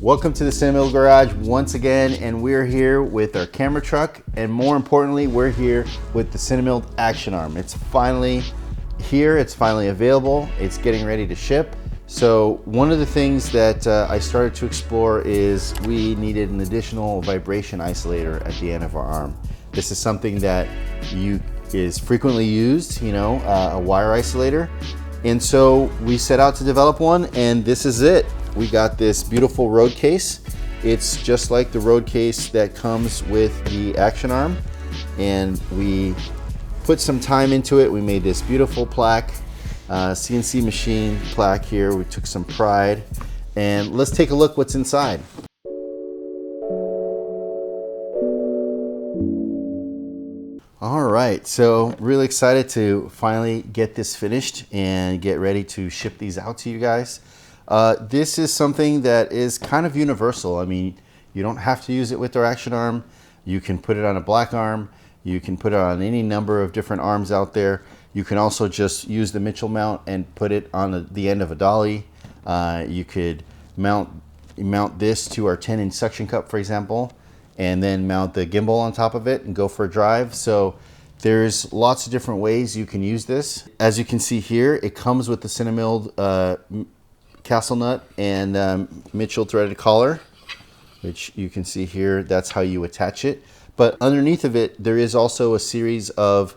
Welcome to the Cinemilled Garage once again, and we're here with our camera truck, and more importantly, we're here with the Cinemilled Action Arm. It's finally here, it's finally available, it's getting ready to ship. So one of the things that I started to explore is we needed an additional vibration isolator at the end of our arm. This is something that is frequently used, a wire isolator. And so we set out to develop one, and this is it. We got this beautiful road case. It's just like the road case that comes with the Action Arm, and we put some time into it. We made this beautiful plaque, CNC machine plaque here. We took some pride, and let's take a look what's inside. All right, so really excited to finally get this finished and get ready to ship these out to you guys. This is something that is kind of universal. I mean, you don't have to use it with our Action Arm. You can put it on a black arm. You can put it on any number of different arms out there. You can also just use the Mitchell mount and put it on the end of a dolly. You could mount this to our 10-inch suction cup, for example, and then mount the gimbal on top of it and go for a drive. So there's lots of different ways you can use this. As you can see here, it comes with the Cinemilled castle nut and Mitchell threaded collar, which you can see here. That's how you attach it. But underneath of it, there is also a series of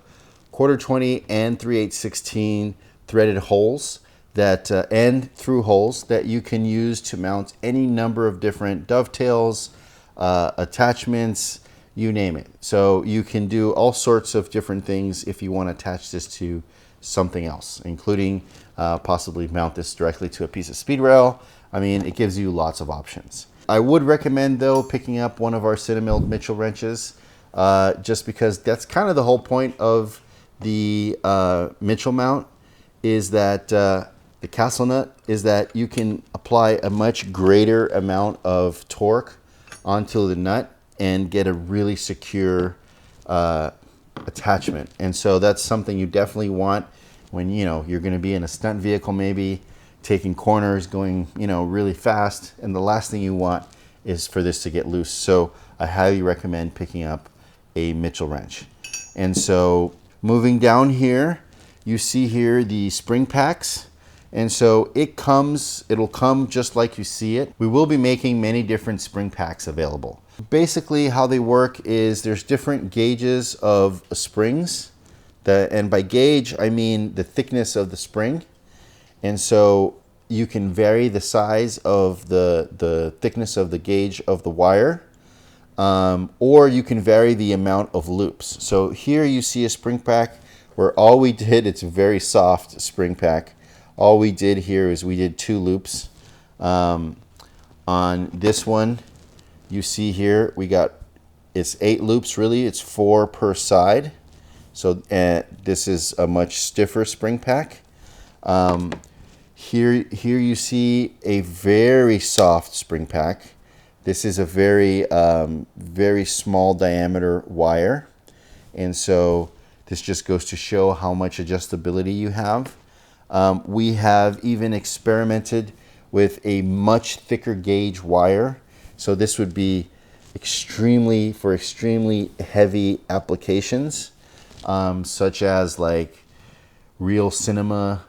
1/4-20 and 3/8-16 threaded holes that and through holes that you can use to mount any number of different dovetails, attachments, you name it. So you can do all sorts of different things if you want to attach this to something else, including possibly mount this directly to a piece of speed rail. I mean, it gives you lots of options. I would recommend though picking up one of our Cinemilled Mitchell wrenches, just because that's kind of the whole point of the Mitchell mount, is that the castle nut is that you can apply a much greater amount of torque onto the nut and get a really secure attachment. And so that's something you definitely want when you're going to be in a stunt vehicle, maybe taking corners, going really fast, and the last thing you want is for this to get loose. So I highly recommend picking up a Mitchell wrench. And so moving down here, you see here the spring packs. And so it'll come just like you see it. We will be making many different spring packs available. Basically how they work is there's different gauges of springs. And by gauge, I mean the thickness of the spring. And so you can vary the size of the thickness of the gauge of the wire, or you can vary the amount of loops. So here you see a spring pack where all we did, it's a very soft spring pack. All we did here is we did 2 loops. On this one, you see here, it's 8 loops really, it's 4 per side. So this is a much stiffer spring pack. Here you see a very soft spring pack. This is a very, very small diameter wire. And so this just goes to show how much adjustability you have. We have even experimented with a much thicker gauge wire. So this would be for extremely heavy applications, such as like real cinema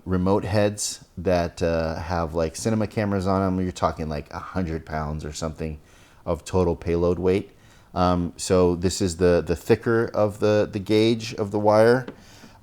remote heads that have like cinema cameras on them. You're talking like 100 pounds or something of total payload weight. So this is the thicker of the gauge of the wire.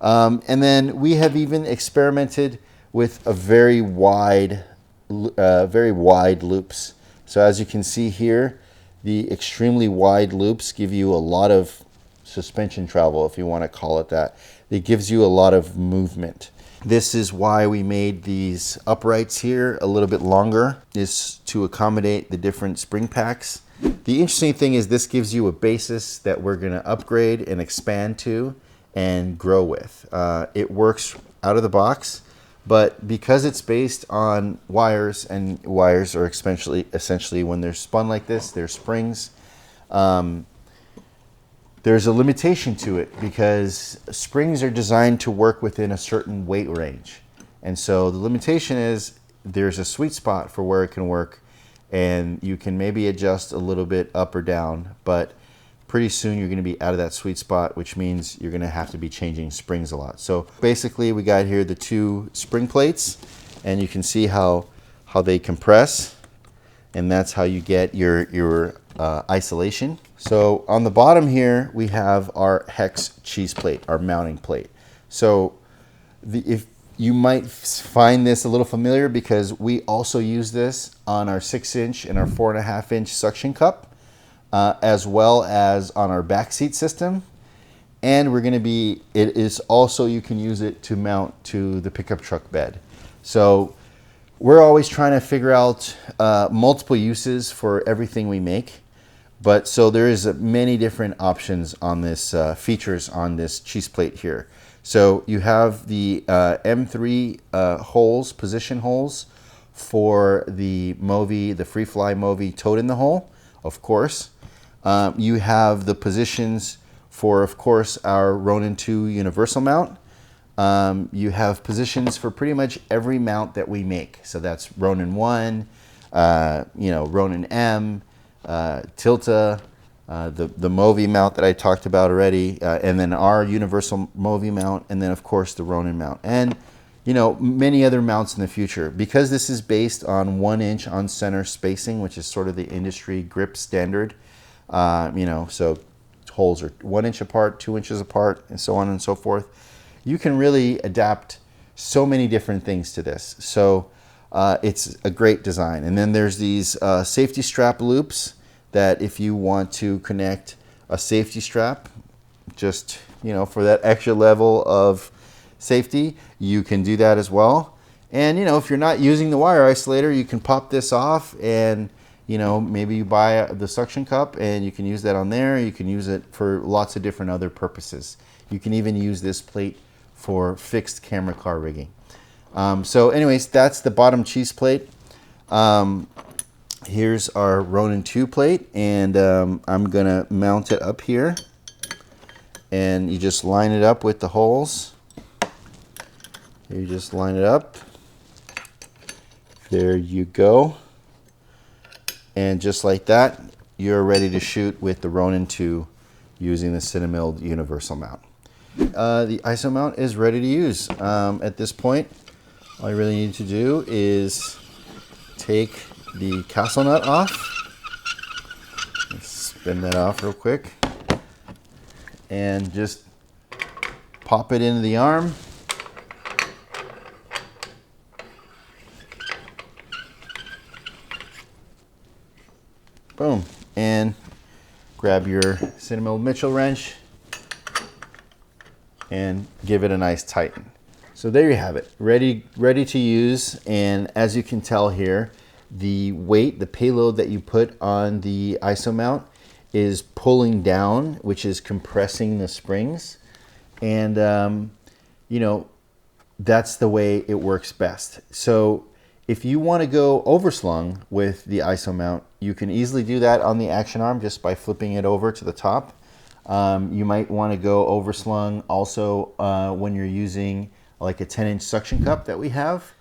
And then we have even experimented with a very wide loops. So as you can see here, the extremely wide loops give you a lot of suspension travel, if you want to call it that. It gives you a lot of movement. This is why we made these uprights here a little bit longer, is to accommodate the different spring packs. The interesting thing is this gives you a basis that we're going to upgrade and expand to and grow with. It works out of the box, but because it's based on wires, and wires are essentially when they're spun like this, they're springs, there's a limitation to it because springs are designed to work within a certain weight range. And so the limitation is there's a sweet spot for where it can work, and you can maybe adjust a little bit up or down, but pretty soon you're going to be out of that sweet spot, which means you're going to have to be changing springs a lot. So basically we got here the two spring plates, and you can see how they compress, and that's how you get your isolation. So on the bottom here we have our hex cheese plate, our mounting plate. So if you might find this a little familiar, because we also use this on our 6-inch and our 4.5-inch suction cup, as well as on our back seat system. And it is also, you can use it to mount to the pickup truck bed. So we're always trying to figure out multiple uses for everything we make. But so there is many different options on this, features on this cheese plate here. So you have the M3 holes, position holes for the Movi, the free fly Movi toad in the hole, of course. You have the positions for, of course, our Ronin 2 universal mount. You have positions for pretty much every mount that we make. So that's Ronin 1, Ronin M, Tilta, the Movi mount that I talked about already, and then our universal Movi mount, and then of course the Ronin mount, and many other mounts in the future. Because this is based on 1-inch on center spacing, which is sort of the industry grip standard, so holes are 1 inch apart, 2 inches apart, and so on and so forth. You can really adapt so many different things to this. So it's a great design. And then there's these safety strap loops that if you want to connect a safety strap, just for that extra level of safety, you can do that as well. And if you're not using the wire isolator, you can pop this off, and maybe you buy the suction cup and you can use that on there. You can use it for lots of different other purposes. You can even use this plate for fixed camera car rigging. So anyways, that's the bottom cheese plate. Here's our Ronin 2 plate, and I'm gonna mount it up here, and you just line it up with the holes. You just line it up. There you go. And just like that, you're ready to shoot with the Ronin 2 using the Cinemilled universal mount. The ISO mount is ready to use. At this point, all you really need to do is take the castle nut off. Let's spin that off real quick. And just pop it into the arm. Boom. And grab your Cinemilled Mitchell wrench and give it a nice tighten. So there you have it, ready to use. And as you can tell here, the weight, the payload that you put on the ISO mount is pulling down, which is compressing the springs. And that's the way it works best. So if you want to go overslung with the ISO mount, you can easily do that on the action arm just by flipping it over to the top. You might want to go overslung also when you're using like a 10-inch suction cup that we have.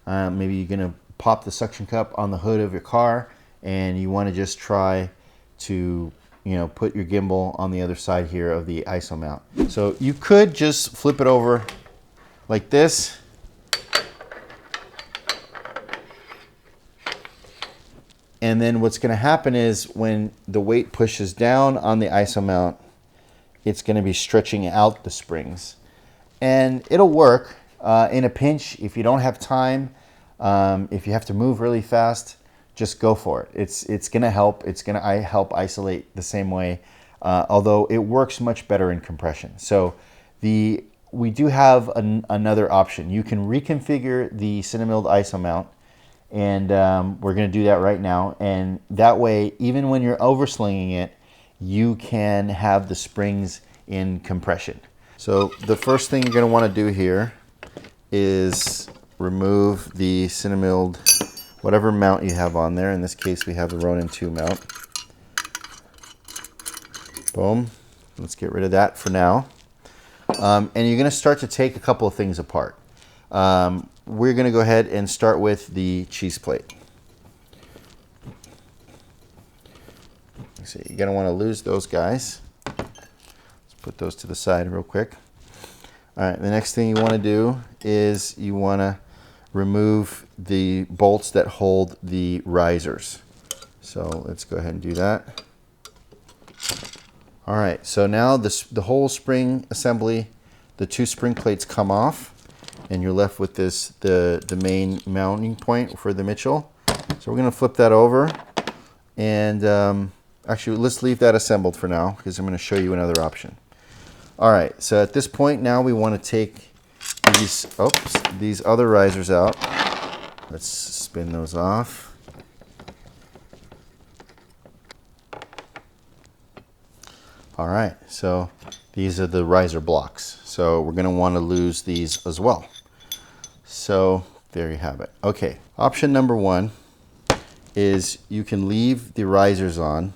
Maybe you're going to pop the suction cup on the hood of your car, and you want to just try to put your gimbal on the other side here of the ISO mount. So you could just flip it over like this. And then what's going to happen is when the weight pushes down on the ISO mount, it's going to be stretching out the springs. And it'll work in a pinch. If you don't have time, if you have to move really fast, just go for it. It's going to help. It's going to help isolate the same way, although it works much better in compression. So we do have another option. You can reconfigure the Cinemilled ISO mount, and we're going to do that right now. And that way, even when you're overslinging it, you can have the springs in compression. So the first thing you're going to want to do here is remove the Cinemilled, whatever mount you have on there. In this case, we have the Ronin 2 mount. Boom. Let's get rid of that for now. And you're going to start to take a couple of things apart. We're going to go ahead and start with the cheese plate. So you're going to want to lose those guys. Let's put those to the side real quick. All right, the next thing you want to do is you want to remove the bolts that hold the risers. So let's go ahead and do that. All right, so now the whole spring assembly, the two spring plates come off, and you're left with the main mounting point for the Mitchell. So we're going to flip that over, and actually let's leave that assembled for now because I'm going to show you another option. All right, so at this point now we want to take these other risers out. Let's spin those off. All right, so these are the riser blocks. So we're going to want to lose these as well. So there you have it. Okay, option number one is you can leave the risers on,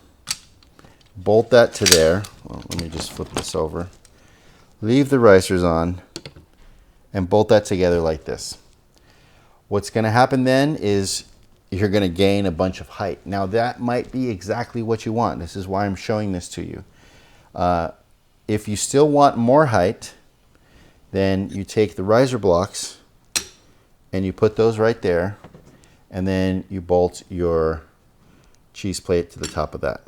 bolt that to there. Well, let me just flip this over. Leave the risers on and bolt that together like this. What's going to happen then is you're going to gain a bunch of height. Now that might be exactly what you want. This is why I'm showing this to you. If you still want more height, then you take the riser blocks and you put those right there, and then you bolt your cheese plate to the top of that.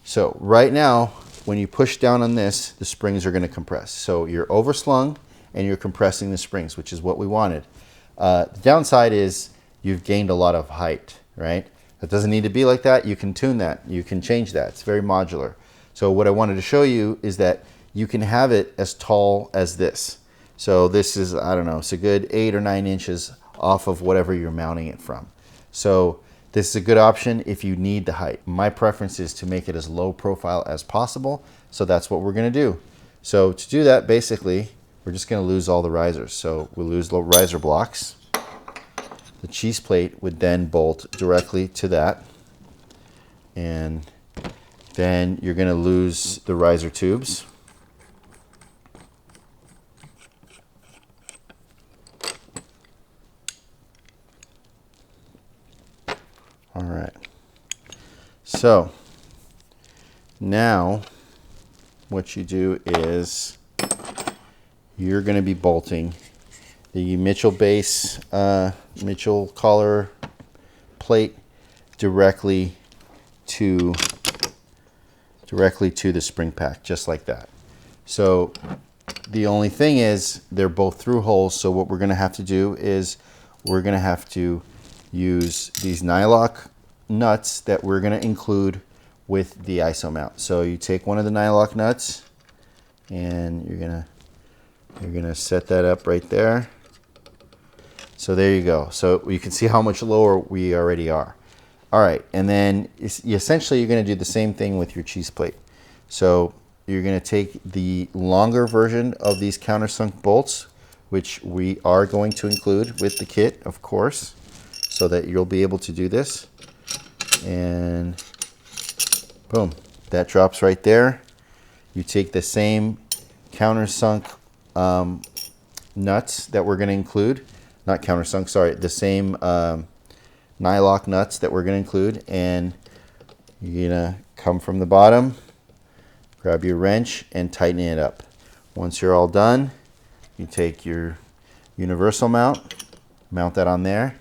So right now, when you push down on this, the springs are going to compress. So you're overslung and you're compressing the springs, which is what we wanted. The downside is you've gained a lot of height, right? It doesn't need to be like that. You can tune that. You can change that. It's very modular. So what I wanted to show you is that you can have it as tall as this. So this is, I don't know, it's a good 8 or 9 inches off of whatever you're mounting it from. So this is a good option if you need the height. My preference is to make it as low profile as possible. So that's what we're going to do. So to do that, basically, we're just going to lose all the risers. So we'll lose the riser blocks. The cheese plate would then bolt directly to that. And then you're going to lose the riser tubes. All right. So now what you do is you're going to be bolting the Mitchell base, Mitchell collar plate directly to the spring pack, just like that. So the only thing is they're both through holes. So what we're going to have to do is we're going to have to use these nylock nuts that we're going to include with the ISO mount. So you take one of the nylock nuts and you're going to set that up right there. So there you go. So you can see how much lower we already are. All right, and then essentially you're going to do the same thing with your cheese plate. So you're going to take the longer version of these countersunk bolts, which we are going to include with the kit, of course, so that you'll be able to do this. And boom, that drops right there. You take the same countersunk nuts that we're going to include, not countersunk, sorry, the same nylock nuts that we're going to include, and you're going to come from the bottom, grab your wrench and tighten it up. Once you're all done, you take your universal mount that on there.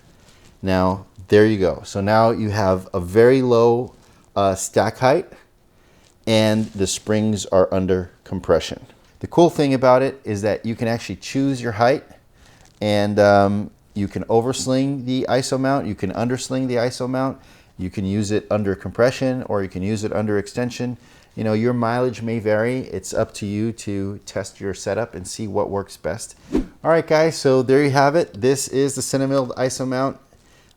Now there you go. So now you have a very low stack height and the springs are under compression. The cool thing about it is that you can actually choose your height, and you can oversling the ISO mount, you can undersling the ISO mount, you can use it under compression or you can use it under extension. You know, your mileage may vary. It's up to you to test your setup and see what works best. All right, guys, so there you have it. This is the Cinemilled ISO-Mount.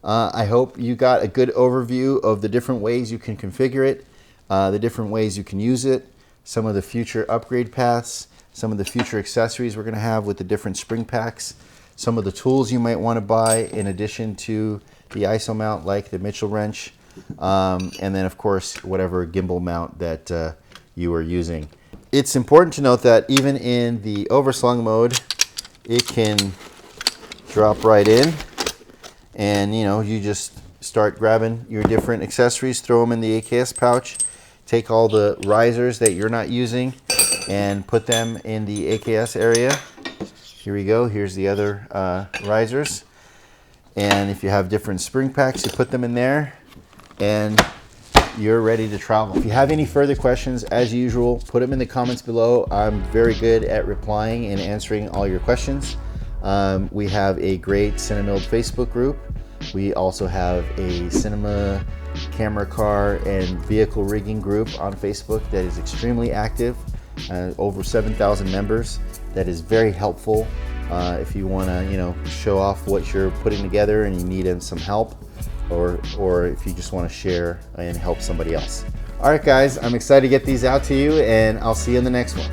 I hope you got a good overview of the different ways you can configure it, the different ways you can use it, some of the future upgrade paths, some of the future accessories we're going to have with the different spring packs, some of the tools you might want to buy in addition to the ISO mount, like the Mitchell wrench, and then of course whatever gimbal mount that you are using. It's important to note that even in the overslung mode, it can drop right in, and you know, you just start grabbing your different accessories, throw them in the AKS pouch, take all the risers that you're not using and put them in the AKS area. Here we go, here's the other risers. And if you have different spring packs, you put them in there and you're ready to travel. If you have any further questions, as usual, put them in the comments below. I'm very good at replying and answering all your questions. We have a great Cinemilled Facebook group. We also have a cinema, camera car, and vehicle rigging group on Facebook that is extremely active. Over 7,000 members. That is very helpful if you want to, show off what you're putting together and you need some help, or if you just want to share and help somebody else. All right, guys, I'm excited to get these out to you, and I'll see you in the next one.